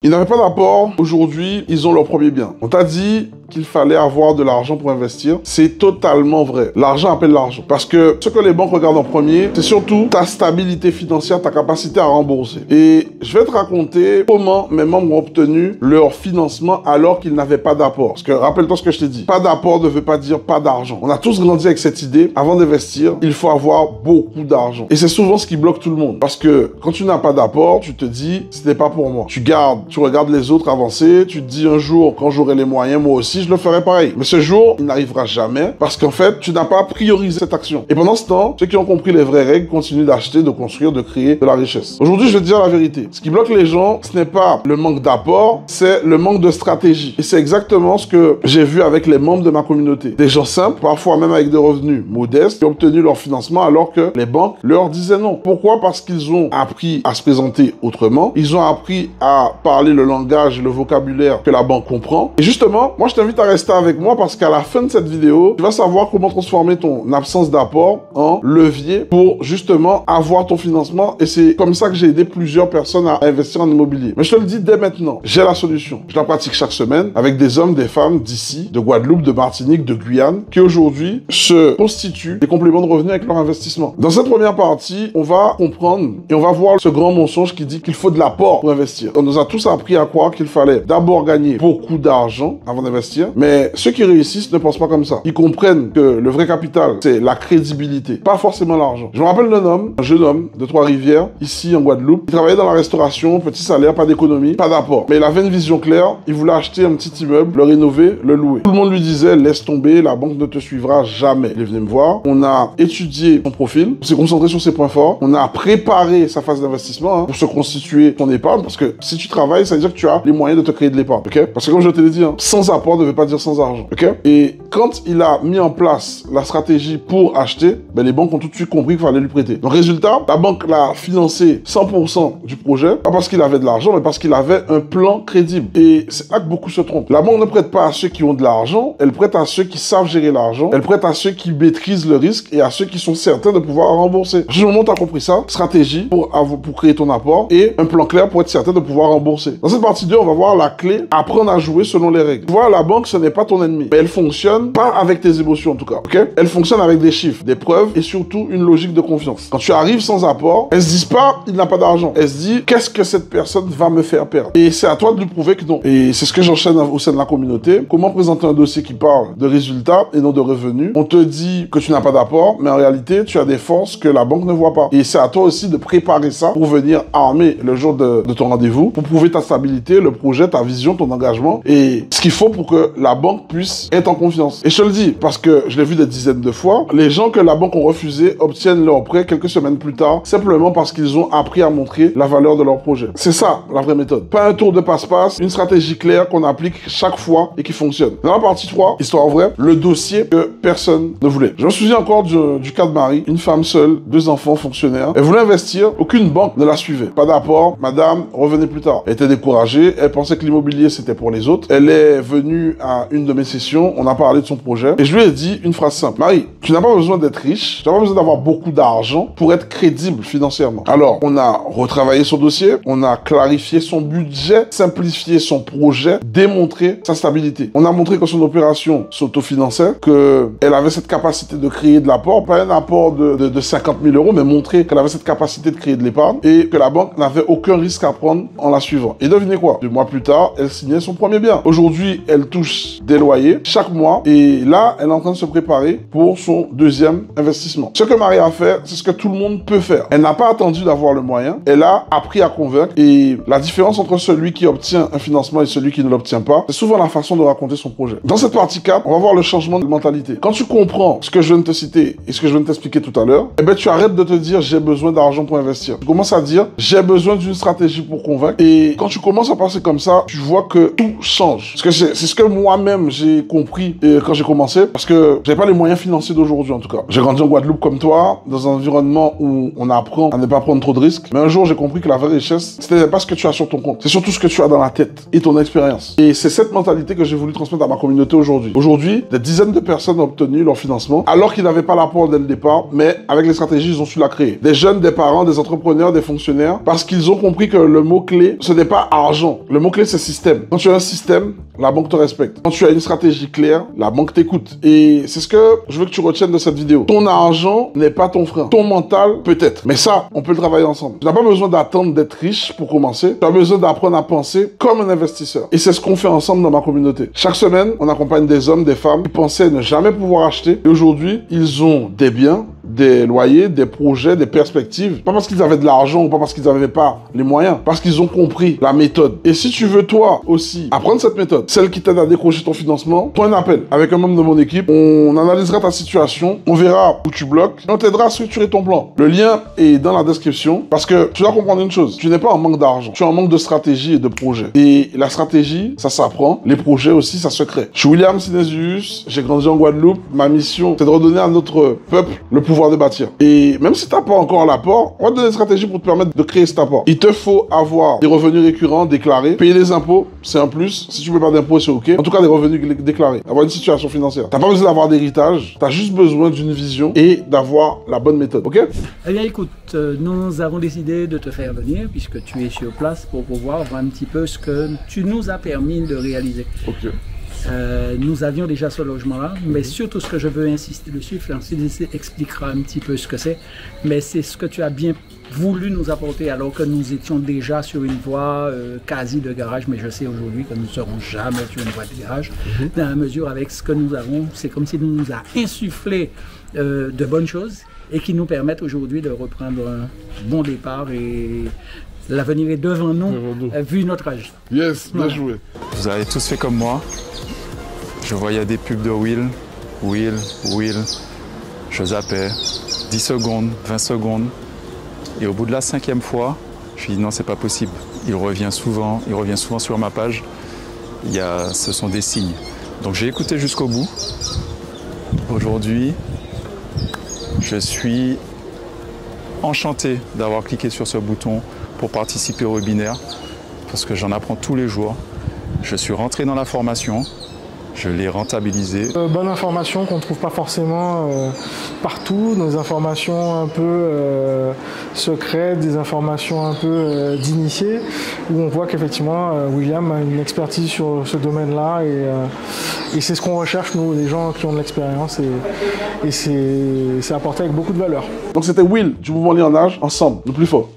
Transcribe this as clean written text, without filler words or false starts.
Ils n'avaient pas d'apport. Aujourd'hui, ils ont leur premier bien. On t'a dit qu'il fallait avoir de l'argent pour investir. C'est totalement vrai. L'argent appelle l'argent. Parce que ce que les banques regardent en premier, c'est surtout ta stabilité financière, ta capacité à rembourser. Et je vais te raconter comment mes membres ont obtenu leur financement alors qu'ils n'avaient pas d'apport. Parce que rappelle-toi ce que je t'ai dit. Pas d'apport ne veut pas dire pas d'argent. On a tous grandi avec cette idée. Avant d'investir, il faut avoir beaucoup d'argent. Et c'est souvent ce qui bloque tout le monde. Parce que quand tu n'as pas d'apport, tu te dis, ce n'est pas pour moi. Tu regardes les autres avancer. Tu te dis un jour, quand j'aurai les moyens, moi aussi, je le ferai pareil. Mais ce jour, il n'arrivera jamais parce qu'en fait, tu n'as pas priorisé cette action. Et pendant ce temps, ceux qui ont compris les vraies règles continuent d'acheter, de construire, de créer de la richesse. Aujourd'hui, je vais te dire la vérité. Ce qui bloque les gens, ce n'est pas le manque d'apport, c'est le manque de stratégie. Et c'est exactement ce que j'ai vu avec les membres de ma communauté. Des gens simples, parfois même avec des revenus modestes, qui ont obtenu leur financement alors que les banques leur disaient non. Pourquoi? Parce qu'ils ont appris à se présenter autrement. Ils ont appris à parler le langage et le vocabulaire que la banque comprend. Et justement, moi, je t'invite à rester avec moi parce qu'à la fin de cette vidéo, tu vas savoir comment transformer ton absence d'apport en levier pour justement avoir ton financement. Et c'est comme ça que j'ai aidé plusieurs personnes à investir en immobilier. Mais je te le dis dès maintenant, j'ai la solution. Je la pratique chaque semaine avec des hommes, des femmes d'ici, de Guadeloupe, de Martinique, de Guyane, qui aujourd'hui se constituent des compléments de revenus avec leur investissement. Dans cette première partie, on va comprendre et on va voir ce grand mensonge qui dit qu'il faut de l'apport pour investir. On nous a tous appris à croire qu'il fallait d'abord gagner beaucoup d'argent avant d'investir. Mais ceux qui réussissent ne pensent pas comme ça. Ils comprennent que le vrai capital, c'est la crédibilité, pas forcément l'argent. Je me rappelle d'un homme, un jeune homme de Trois-Rivières, ici en Guadeloupe. Il travaillait dans la restauration, petit salaire, pas d'économie, pas d'apport. Mais il avait une vision claire. Il voulait acheter un petit immeuble, le rénover, le louer. Tout le monde lui disait, laisse tomber, la banque ne te suivra jamais. Il est venu me voir. On a étudié son profil, on s'est concentré sur ses points forts. On a préparé sa phase d'investissement pour se constituer ton épargne. Parce que si tu travailles, ça veut dire que tu as les moyens de te créer de l'épargne. Ok? Parce que comme je te l'ai dit, sans apport ne veut pas dire sans argent. Ok? Et quand il a mis en place la stratégie pour acheter, les banques ont tout de suite compris qu'il fallait lui prêter. Donc résultat, la banque l'a financé 100% du projet, pas parce qu'il avait de l'argent, mais parce qu'il avait un plan crédible. Et c'est là que beaucoup se trompent. La banque ne prête pas à ceux qui ont de l'argent, elle prête à ceux qui savent gérer l'argent, elle prête à ceux qui maîtrisent le risque et à ceux qui sont certains de pouvoir rembourser. Du moment où tu as compris ça, stratégie pour créer ton apport et un plan clair pour être certain de pouvoir rembourser. Dans cette partie 2, on va voir la clé, apprendre à jouer selon les règles. Tu vois, la banque, ce n'est pas ton ennemi, mais elle fonctionne pas avec tes émotions en tout cas, ok? Elle fonctionne avec des chiffres, des preuves et surtout une logique de confiance. Quand tu arrives sans apport, elle se dit pas, il n'a pas d'argent. Elle se dit, qu'est-ce que cette personne va me faire perdre? Et c'est à toi de lui prouver que non. Et c'est ce que j'enchaîne au sein de la communauté. Comment présenter un dossier qui parle de résultats et non de revenus? On te dit que tu n'as pas d'apport, mais en réalité, tu as des forces que la banque ne voit pas. Et c'est à toi aussi de préparer ça pour venir armer le jour de ton rendez-vous, pour prouver ta stabilité, le projet, ta vision, ton engagement et ce qu'il faut pour que la banque puisse être en confiance. Et je te le dis, parce que je l'ai vu des dizaines de fois, les gens que la banque ont refusé obtiennent leur prêt quelques semaines plus tard, simplement parce qu'ils ont appris à montrer la valeur de leur projet. C'est ça, la vraie méthode. Pas un tour de passe-passe, une stratégie claire qu'on applique chaque fois et qui fonctionne. Dans la partie 3, histoire vraie, le dossier que personne ne voulait. Je me souviens encore du cas de Marie, une femme seule, 2 enfants fonctionnaires. Elle voulait investir, aucune banque ne la suivait. Pas d'apport, madame, revenez plus tard. Elle était découragée, elle pensait que l'immobilier c'était pour les autres. Elle est venue à une de mes sessions, on a parlé de son projet et je lui ai dit une phrase simple. Marie, tu n'as pas besoin d'être riche, tu n'as pas besoin d'avoir beaucoup d'argent pour être crédible financièrement. Alors, on a retravaillé son dossier, on a clarifié son budget, simplifié son projet, démontré sa stabilité. On a montré que son opération s'autofinançait, qu'elle avait cette capacité de créer de l'apport, pas un apport de 50 000 euros, mais montrer qu'elle avait cette capacité de créer de l'épargne et que la banque n'avait aucun risque à prendre en la suivant. Et devinez quoi? 2 mois plus tard, elle signait son premier bien. Aujourd'hui, elle touche des loyers chaque mois et là, elle est en train de se préparer pour son deuxième investissement. Ce que Marie a fait, c'est ce que tout le monde peut faire. Elle n'a pas attendu d'avoir le moyen, elle a appris à convaincre et la différence entre celui qui obtient un financement et celui qui ne l'obtient pas, c'est souvent la façon de raconter son projet. Dans cette partie 4, on va voir le changement de mentalité. Quand tu comprends ce que je viens de te citer et ce que je viens de t'expliquer tout à l'heure, eh ben tu arrêtes de te dire j'ai besoin d'argent pour investir. Tu commences à dire j'ai besoin d'une stratégie pour convaincre et quand tu commences à penser comme ça, tu vois que tout change. Parce que c'est ce que moi-même j'ai compris quand j'ai commencé, parce que j'avais pas les moyens financiers d'aujourd'hui en tout cas. J'ai grandi en Guadeloupe comme toi, dans un environnement où on apprend à ne pas prendre trop de risques. Mais un jour, j'ai compris que la vraie richesse, c'était pas ce que tu as sur ton compte, c'est surtout ce que tu as dans la tête et ton expérience. Et c'est cette mentalité que j'ai voulu transmettre à ma communauté aujourd'hui. Aujourd'hui, des dizaines de personnes ont obtenu leur financement, alors qu'ils n'avaient pas l'apport dès le départ, mais avec les stratégies, ils ont su la créer. Des jeunes, des parents, des entrepreneurs, des fonctionnaires, parce qu'ils ont compris que le mot-clé, ce n'est pas argent. Le mot-clé, c'est système. Quand tu as un système, la banque te respecte. Quand tu as une stratégie claire, la banque t'écoute. Et c'est ce que je veux que tu retiennes de cette vidéo. Ton argent n'est pas ton frein. Ton mental, peut-être. Mais ça, on peut le travailler ensemble. Tu n'as pas besoin d'attendre d'être riche pour commencer. Tu as besoin d'apprendre à penser comme un investisseur. Et c'est ce qu'on fait ensemble dans ma communauté. Chaque semaine, on accompagne des hommes, des femmes qui pensaient ne jamais pouvoir acheter. Et aujourd'hui, ils ont des biens, des loyers, des projets, des perspectives. Pas parce qu'ils avaient de l'argent ou pas parce qu'ils n'avaient pas les moyens. Parce qu'ils ont compris la méthode. Et si tu veux, toi aussi, apprendre cette méthode, celle qui t'aide à décrocher ton financement, prends un appel avec un membre de mon équipe. On analysera ta situation. On verra où tu bloques. Et on t'aidera à structurer ton plan. Le lien est dans la description. Parce que tu dois comprendre une chose. Tu n'es pas en manque d'argent. Tu es en manque de stratégie et de projet. Et la stratégie, ça s'apprend. Les projets aussi, ça se crée. Je suis William Sinesius. J'ai grandi en Guadeloupe. Ma mission, c'est de redonner à notre peuple le pouvoir de bâtir. Et même si tu n'as pas encore l'apport, on va te donner des stratégies pour te permettre de créer cet apport. Il te faut avoir des revenus récurrents déclarés. Payer des impôts, c'est un plus. Si tu ne payes pas d'impôts, c'est OK. En tout cas, des revenus déclarés. Avoir une situation financière. Tu n'as pas besoin d'avoir d'héritage. Tu as juste besoin d'une vision et d'avoir la bonne méthode. OK? Eh bien, écoute, nous avons décidé de te faire venir puisque tu es sur place pour pouvoir voir un petit peu ce que tu nous as permis de réaliser. OK. Nous avions déjà ce logement-là, mais surtout ce que je veux insister dessus, Francis expliquera un petit peu ce que c'est, mais c'est ce que tu as bien voulu nous apporter alors que nous étions déjà sur une voie quasi de garage, mais je sais aujourd'hui que nous ne serons jamais sur une voie de garage, dans la mesure avec ce que nous avons, c'est comme si nous a insufflé de bonnes choses et qui nous permettent aujourd'hui de reprendre un bon départ et l'avenir est devant nous, vu notre âge. Yes, bien joué. Vous avez tous fait comme moi. Je voyais des pubs de Will. Je zappais 10 secondes, 20 secondes. Et au bout de la 5e fois, je me suis dit non, c'est pas possible. Il revient souvent sur ma page. Ce sont des signes. Donc j'ai écouté jusqu'au bout. Aujourd'hui, je suis enchanté d'avoir cliqué sur ce bouton pour participer au webinaire parce que j'en apprends tous les jours. Je suis rentré dans la formation. Je l'ai rentabilisé. Bonne information qu'on ne trouve pas forcément partout, des informations un peu secrètes, des informations un peu d'initiés, où on voit qu'effectivement William a une expertise sur ce domaine-là et c'est ce qu'on recherche nous, les gens qui ont de l'expérience et c'est apporté avec beaucoup de valeur. Donc c'était Will du mouvement Lion Âge, ensemble, le plus fort.